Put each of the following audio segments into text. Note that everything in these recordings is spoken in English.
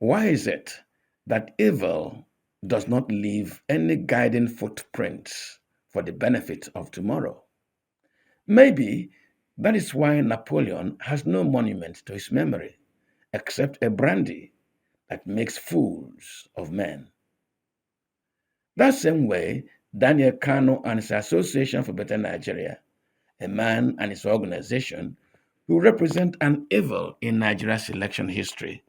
Why is it that evil does not leave any guiding footprints for the benefit of tomorrow? Maybe that is why Napoleon has no monument to his memory except a brandy that makes fools of men. That same way, Daniel Kano and his Association for Better Nigeria, a man and his organization who represent an evil in Nigeria's election history,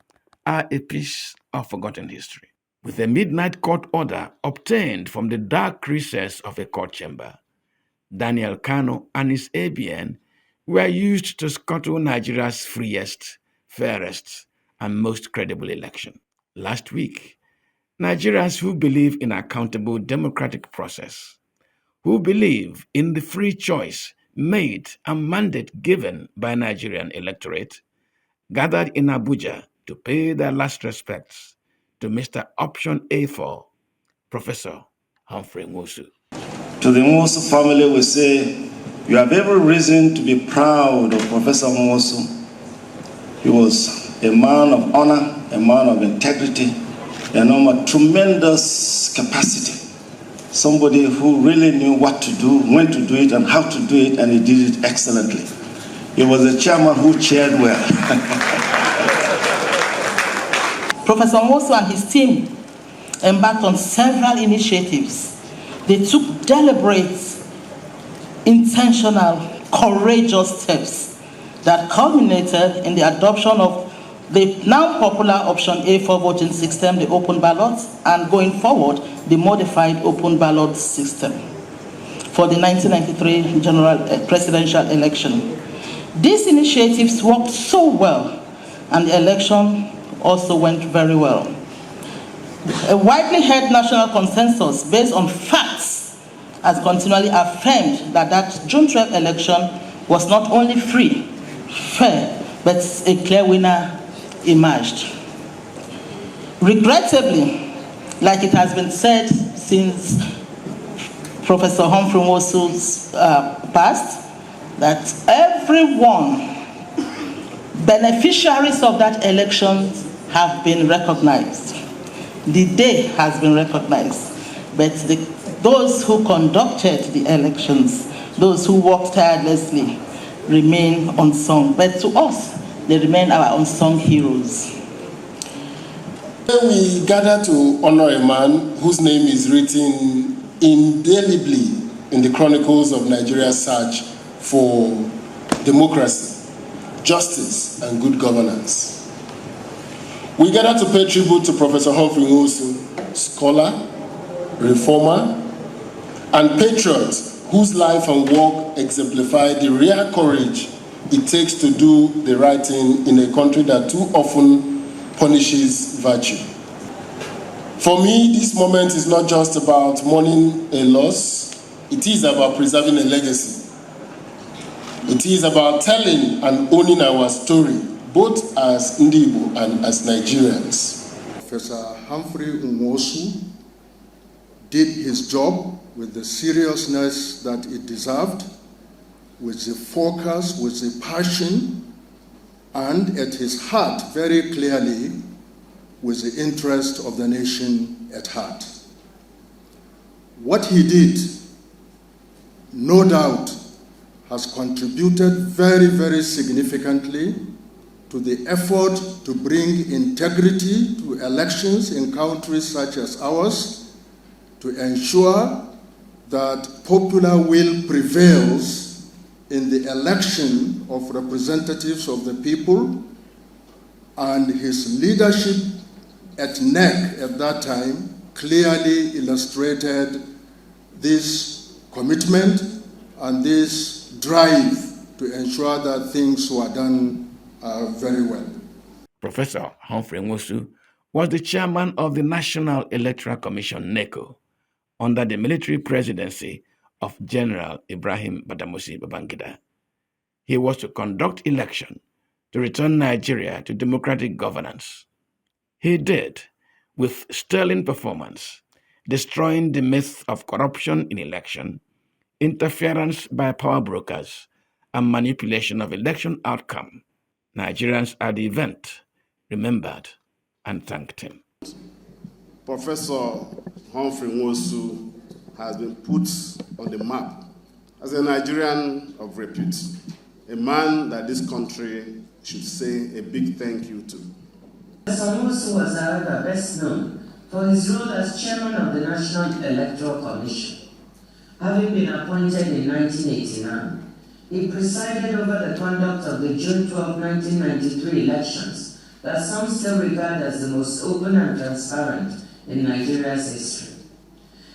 are a piece of forgotten history. With a midnight court order obtained from the dark recess of a court chamber, Daniel Kano and his ABN were used to scuttle Nigeria's freest, fairest, and most credible election. Last week, Nigerians who believe in accountable democratic process, who believe in the free choice made and mandate given by Nigerian electorate, gathered in Abuja to pay their last respects to Mr. Option A4, Professor Humphrey Nwosu. To the Nwosu family, we say, you have every reason to be proud of Professor Nwosu. He was a man of honor, a man of integrity, a man of tremendous capacity. Somebody who really knew what to do, when to do it, and how to do it, and he did it excellently. He was a chairman who chaired well. Professor Nwosu and his team embarked on several initiatives. They took deliberate, intentional, courageous steps that culminated in the adoption of the now popular option A4 voting system, the open ballot, and going forward, the modified open ballot system for the 1993 general presidential election. These initiatives worked so well, and the election also went very well. A widely held national consensus based on facts has continually affirmed that that June 12 election was not only free, fair, but a clear winner emerged. Regrettably, like it has been said since Professor Humphrey Nwosu's past, that everyone, beneficiaries of that election have been recognized. The day has been recognized, but those who conducted the elections, those who worked tirelessly, remain unsung. But to us, they remain our unsung heroes. We gather to honor a man whose name is written indelibly in the chronicles of Nigeria's search for democracy, justice, and good governance. We gather to pay tribute to Professor Humphrey Nwosu, scholar, reformer, and patriot whose life and work exemplify the rare courage it takes to do the right thing in a country that too often punishes virtue. For me, this moment is not just about mourning a loss, it is about preserving a legacy. It is about telling and owning our story, both as Ndibo and as Nigerians. Professor Humphrey Nwosu did his job with the seriousness that it deserved, with the focus, with the passion, and at his heart, very clearly, with the interest of the nation at heart. What he did, no doubt, has contributed very, very significantly to the effort to bring integrity to elections in countries such as ours, to ensure that popular will prevails in the election of representatives of the people, and his leadership at NEC at that time clearly illustrated this commitment and this drive to ensure that things were done very well. Professor Humphrey Nwosu was the chairman of the National Electoral Commission, NECO, under the military presidency of General Ibrahim Badamasi Babangida. He was to conduct election to return Nigeria to democratic governance. He did, with sterling performance, destroying the myth of corruption in election, interference by power brokers, and manipulation of election outcome. Nigerians at the event remembered and thanked him. Professor Humphrey Nwosu has been put on the map as a Nigerian of repute, a man that this country should say a big thank you to. Professor Nwosu was, however, best known for his role as chairman of the National Electoral Commission. Having been appointed in 1989, he presided over the conduct of the June 12, 1993 elections that some still regard as the most open and transparent in Nigeria's history.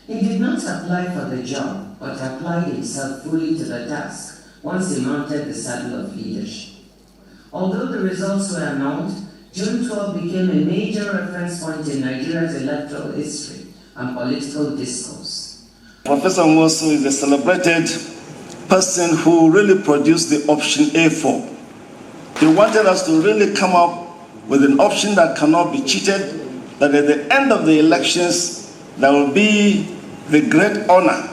He did not apply for the job, but applied himself fully to the task once he mounted the saddle of leadership. Although the results were announced, June 12 became a major reference point in Nigeria's electoral history and political discourse. Professor Nwosu is a celebrated person who really produced the option A4. He wanted us to really come up with an option that cannot be cheated, that at the end of the elections, there will be the great honor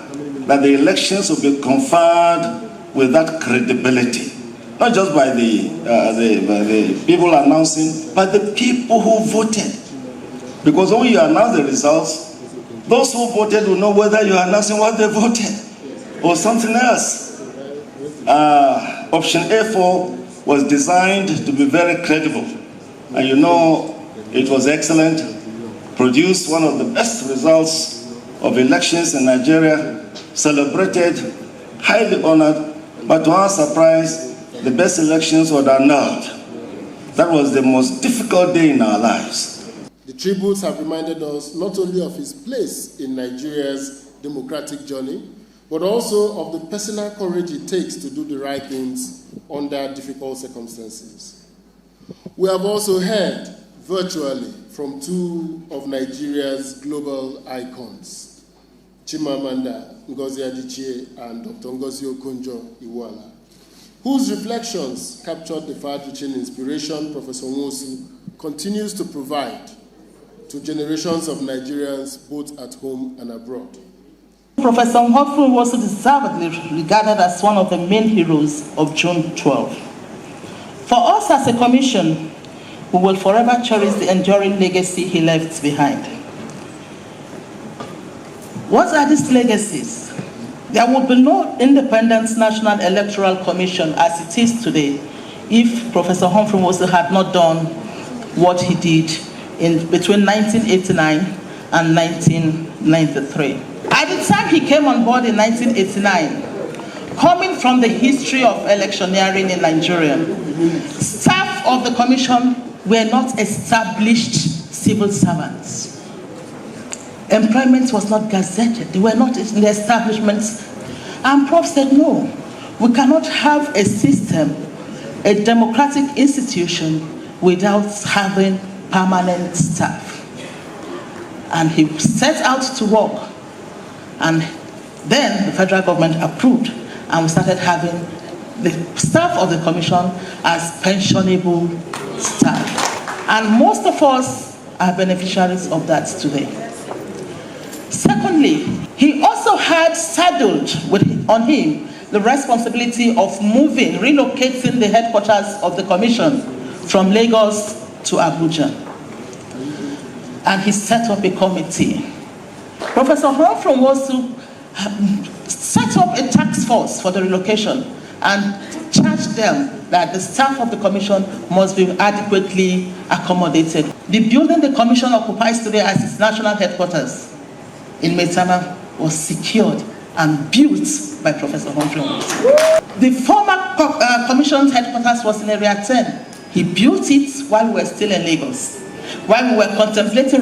that the elections will be conferred with that credibility. Not just by the people announcing, but the people who voted. Because when you announce the results, those who voted will know whether you are announcing what they voted or something else. Option A4 was designed to be very credible. And you know, it was excellent, produced one of the best results of elections in Nigeria, celebrated, highly honored, but to our surprise, the best elections were annulled. That was the most difficult day in our lives. The tributes have reminded us not only of his place in Nigeria's democratic journey, but also of the personal courage it takes to do the right things under difficult circumstances. We have also heard virtually from two of Nigeria's global icons, Chimamanda Ngozi Adichie and Dr. Ngozi Okonjo-Iweala, whose reflections captured the far-reaching inspiration Professor Nwosu continues to provide to generations of Nigerians both at home and abroad. Professor Humphrey was deservedly regarded as one of the main heroes of June 12. For us as a commission, we will forever cherish the enduring legacy he left behind. What are these legacies? There would be no independent National Electoral Commission as it is today if Professor Humphrey Nwosu had not done what he did between 1989 and 1993. At the time he came on board in 1989, coming from the history of electioneering in Nigeria, staff of the commission were not established civil servants. Employment was not gazetted. They were not in the establishments. And Prof said, no, we cannot have a system, a democratic institution, without having permanent staff. And he set out to work. And then the federal government approved, and we started having the staff of the commission as pensionable staff. And most of us are beneficiaries of that today. Secondly, he also had saddled on him the responsibility of relocating the headquarters of the commission from Lagos to Abuja. And he set up a committee. Professor Humphrey Nwosu set up a task force for the relocation and charged them that the staff of the commission must be adequately accommodated. The building the commission occupies today as its national headquarters in Maitama was secured and built by Professor Humphrey Nwosu. The former commission's headquarters was in Area 10. He built it while we were still in Lagos. While we were contemplating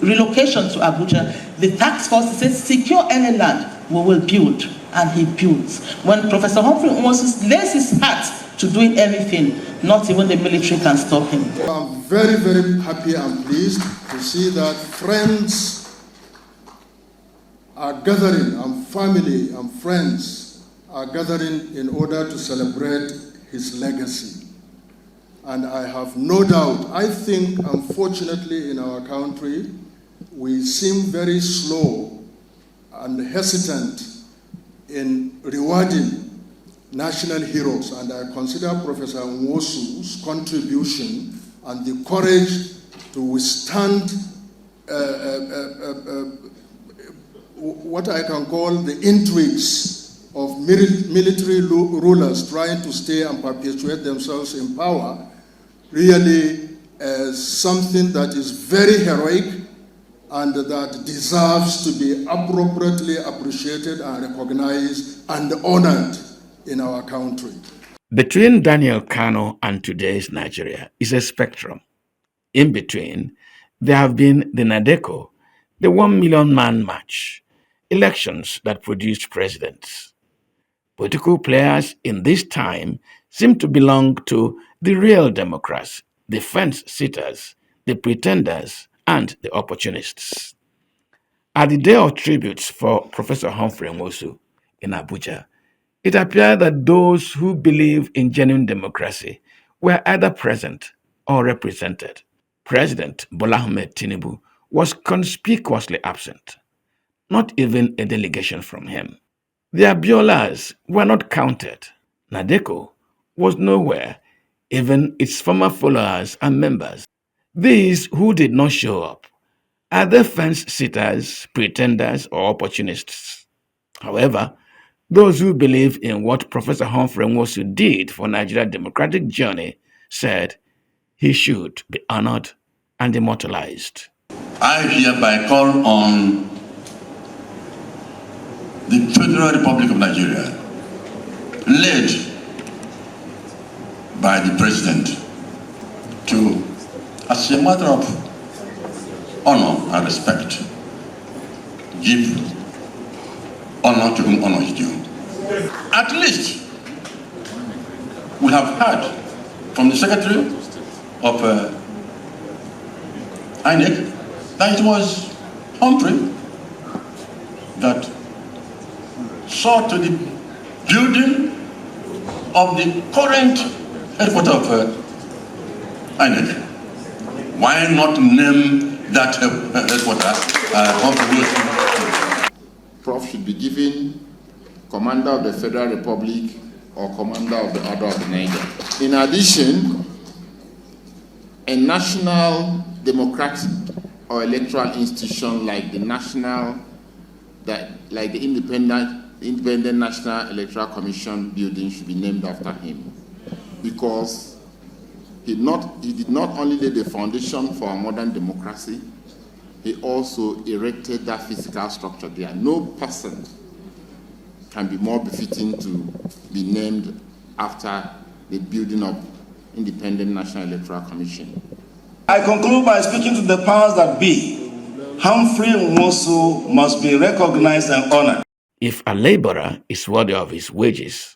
relocation to Abuja, the task force said, secure any land, we will build. And he built. When Professor Humphrey Nwosu lays his hat to doing anything, not even the military can stop him. I'm very, very happy and pleased to see that friends are gathering, and family and friends are gathering in order to celebrate his legacy. And I have no doubt, I think, unfortunately, in our country, we seem very slow and hesitant in rewarding national heroes. And I consider Professor Nwosu's contribution and the courage to withstand what I can call the intrigues of military rulers trying to stay and perpetuate themselves in power, really something that is very heroic and that deserves to be appropriately appreciated and recognized and honored in our country. Between Daniel Kano and today's Nigeria is a spectrum. In between, there have been the Nadeko, the 1 million man march, elections that produced presidents. Political players in this time seem to belong to the real Democrats, the fence-sitters, the pretenders, and the opportunists. At the day of tributes for Professor Humphrey Nwosu in Abuja, it appeared that those who believe in genuine democracy were either present or represented. President Bola Ahmed Tinubu was conspicuously absent, not even a delegation from him. The Abiolas were not counted. Nadeko was nowhere, even its former followers and members. These who did not show up, are they fence-sitters, pretenders, or opportunists? However, those who believe in what Professor Humphrey Nwosu did for Nigeria's democratic journey said he should be honored and immortalized. I hereby call on the Federal Republic of Nigeria, led by the President, to, as a matter of honor and respect, give honor to whom honor is due. At least we have heard from the Secretary of INEC that it was Humphrey that saw to the building of the current headquarters of INEC. Why not name that headquarters Humphrey? Prof should be given Commander of the Federal Republic or Commander of the Order of the Niger. In addition, a national democratic or electoral institution like the Independent National Electoral Commission building should be named after him, because he did not only lay the foundation for a modern democracy, he also erected that physical structure there. No person can be more befitting to be named after the building of Independent National Electoral Commission. I conclude by speaking to the powers that be. Humphrey Nwosu must be recognized and honored. If a laborer is worthy of his wages,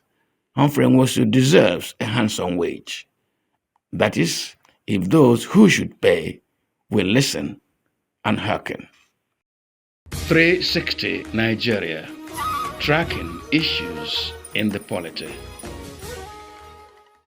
Humphrey Nwosu deserves a handsome wage. That is, if those who should pay will listen and hearken. 360 Nigeria, tracking issues in the polity.